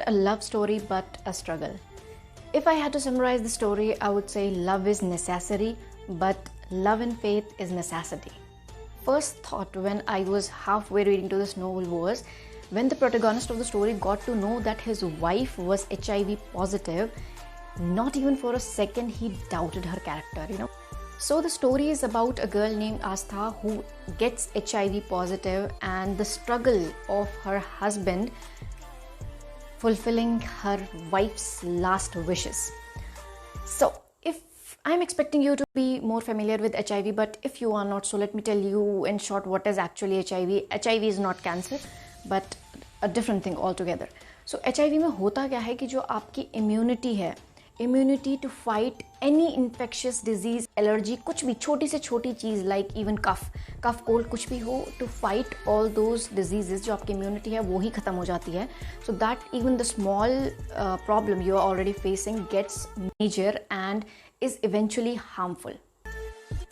a love story but a struggle. If I had to summarize the story, I would say love is necessary, but love and faith is necessity. First thought when I was halfway reading to this novel was when the protagonist of the story got to know that his wife was HIV positive, not even for a second he doubted her character. So the story is about a girl named Astha who gets HIV positive and the struggle of her husband fulfilling her wife's last wishes. So if I'm expecting you to be more familiar with HIV, but if you are not, so let me tell you in short what is actually HIV. HIV is not cancer, but a different thing altogether. So HIV में होता क्या है कि जो आपकी immunity है, immunity to fight any infectious disease, allergy, कुछ भी छोटी से छोटी चीज़ like even cough cold कुछ भी हो, to fight all those diseases जो आपकी immunity है वो ही ख़त्म हो जाती है. So that even the small problem you are already facing gets major and is eventually harmful.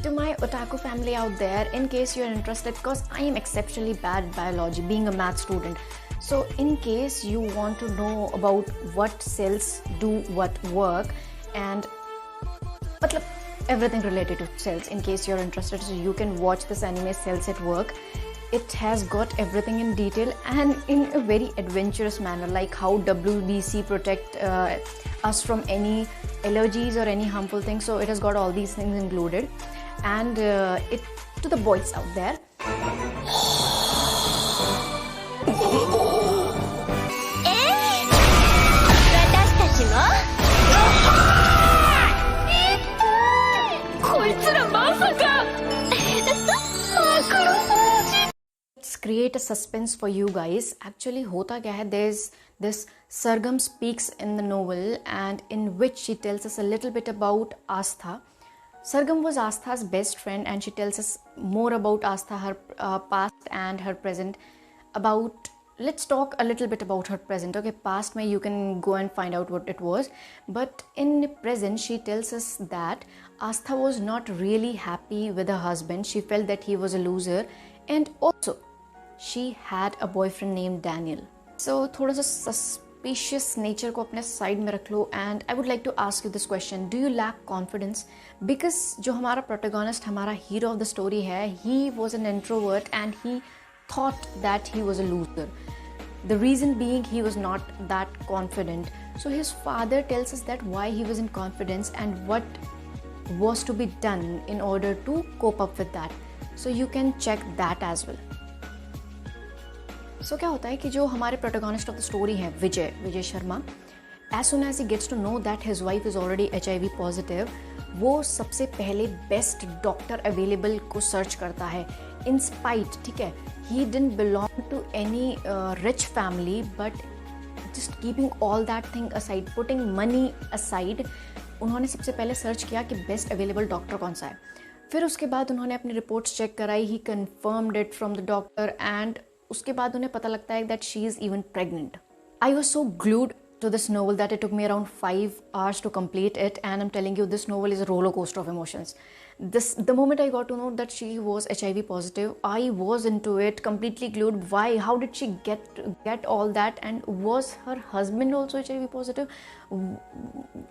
To my otaku family out there, in case you are interested, because I am exceptionally bad at biology, being a math student. So in case you want to know about what cells do what work and everything related to cells, in case you're interested, so you can watch this anime Cells at Work. It has got everything in detail and in a very adventurous manner, like how WBC protect us from any allergies or any harmful things. So it has got all these things included. And it to the boys out there, let's create a suspense for you guys. Actually hota kya hai, there's this Sargam speaks in the novel and in which she tells us a little bit about Astha. Sargam was Astha's best friend and she tells us more about Astha, her past and her present. Let's talk a little bit about her present. Okay, past mein you can go and find out what it was. But in present, she tells us that Astha was not really happy with her husband. She felt that he was a loser and also she had a boyfriend named Daniel. So thoda sa suspicious nature को अपने side में रख लो and I would like to ask you this question. Do you lack confidence? Because जो हमारा protagonist, हमारा hero of the story है, he was an introvert and he thought that he was a loser. The reason being he was not that confident. So his father tells us that why he was in confidence and what was to be done in order to cope up with that. So you can check that as well. So क्या होता है कि जो हमारे protagonist of the story है Vijay Sharma, as soon as he gets to know that his wife is already HIV positive, वो सबसे पहले best doctor available को search करता है. In spite, ठीक है, he didn't belong to any rich family, but just keeping all that thing aside, putting money aside, उन्होंने सबसे पहले search किया कि best available doctor कौन सा है. फिर उसके बाद उन्होंने अपनी reports check कराई, he confirmed it from the doctor and उसके बाद उन्हें पता लगता है that she is even pregnant. I was so glued to this novel that it took me around 5 hours to complete it, and I'm telling you, this novel is a roller coaster of emotions. The moment I got to know that she was HIV positive, I was into it, completely glued. Why? How did she get all that? And was her husband also HIV positive?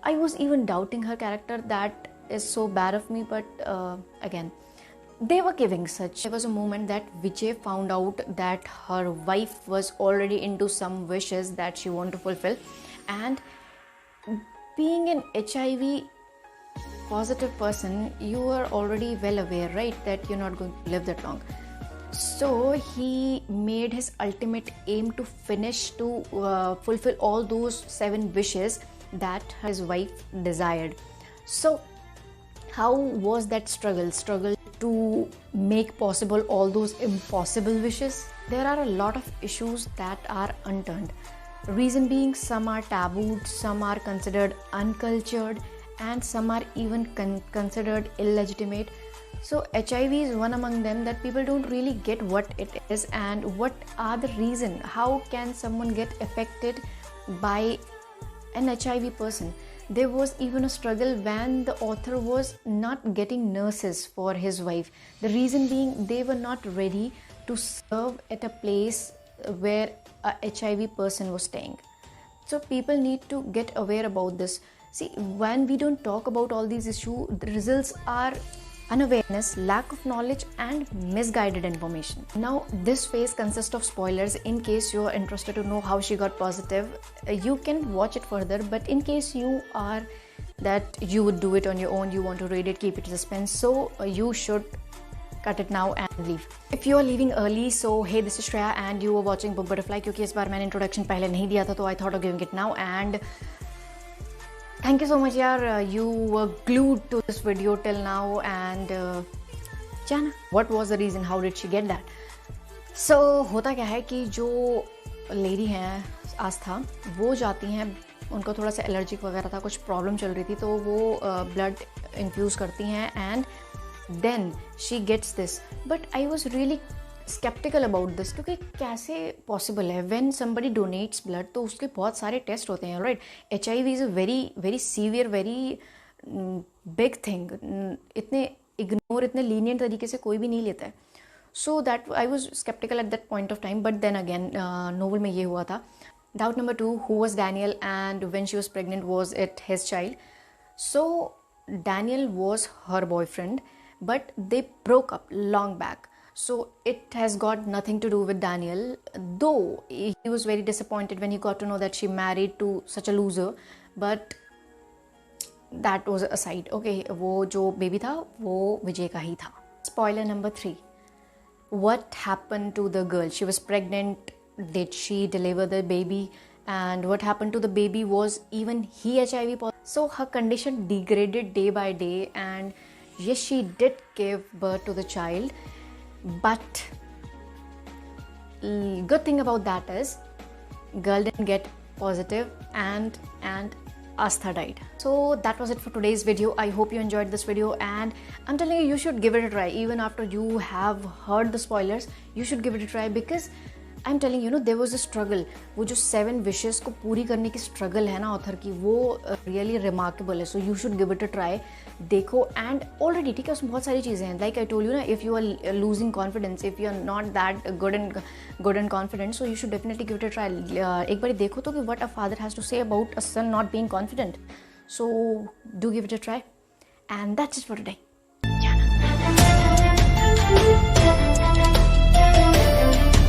I was even doubting her character. That is so bad of me, but again, they were giving such. There was a moment that Vijay found out that her wife was already into some wishes that she wanted to fulfill, and being an HIV positive person, you are already well aware, right, that you're not going to live that long. So he made his ultimate aim to fulfill all those 7 wishes that his wife desired. So how was that struggle to make possible all those impossible wishes? There are a lot of issues that are unturned. Reason being, some are tabooed, some are considered uncultured, and some are even considered illegitimate. So HIV is one among them that people don't really get what it is and what are the reason. How can someone get affected by an HIV person? There was even a struggle when the author was not getting nurses for his wife. The reason being, they were not ready to serve at a place where a HIV person was staying. So people need to get aware about this. See, when we don't talk about all these issues, the results are unawareness, lack of knowledge, and misguided information. Now, this phase consists of spoilers. In case you are interested to know how she got positive, you can watch it further. But in case you are that you would do it on your own, you want to read it, keep it suspense, so you should cut it now and leave. If you are leaving early, so hey, this is Shreya and you are watching Book Butterfly. क्योंकि इस बार मैंने introduction पहले नहीं दिया था, तो I thought of giving it now. And thank you so much यार, you were glued to this video till now. And Jana, what was the reason? How did she get that? So होता क्या है कि जो lady हैं आस्था, वो जाती हैं, उनको थोड़ा सा एलर्जिक वगैरह था, कुछ प्रॉब्लम चल रही थी, तो वो ब्लड इन्फ्यूज़ करती हैं and then she gets this. But I was really sceptical about this, क्योंकि कैसे पॉसिबल है व्हेन समबडी डोनेट्स ब्लड, तो उसके बहुत सारे टेस्ट होते हैं, right. HIV is a very very severe, very big thing. इतने इग्नोर, इतने लीनियंट तरीके से कोई भी नहीं लेता है. So that I was sceptical at that point of time. But then again novel में ये हुआ था. Doubt number 2, who was Daniel, and when she was pregnant, was it his child? So Daniel was her boyfriend, but they broke up long back. So it has got nothing to do with Daniel, though he was very disappointed when he got to know that she married to such a loser. But that was aside. Okay, वो जो baby था वो विजय का ही था. Spoiler number 3. What happened to the girl? She was pregnant. Did she deliver the baby? And what happened to the baby? Was even he HIV positive? So her condition degraded day by day, and yes, she did give birth to the child. But good thing about that is girl didn't get positive, and Astha died. So that was it for today's video. I hope you enjoyed this video, and I'm telling you, you should give it a try. Even after you have heard the spoilers, you should give it a try, because I am telling you know there was a struggle. वो जो 7 wishes को पूरी करने की struggle है ना author की, वो रियली रिमार्केबल है. So you should give it a try. देखो, एंड ऑलरेडी ठीक है, उसमें बहुत सारी चीज़ें हैं. लाइक आई टोल्ड यू ना, if you are losing confidence, if you are not that good and confident, so you should definitely give it a try. एक बार देखो तो कि what a father has to say about a son not being confident. So do give it a try. And that's it for today.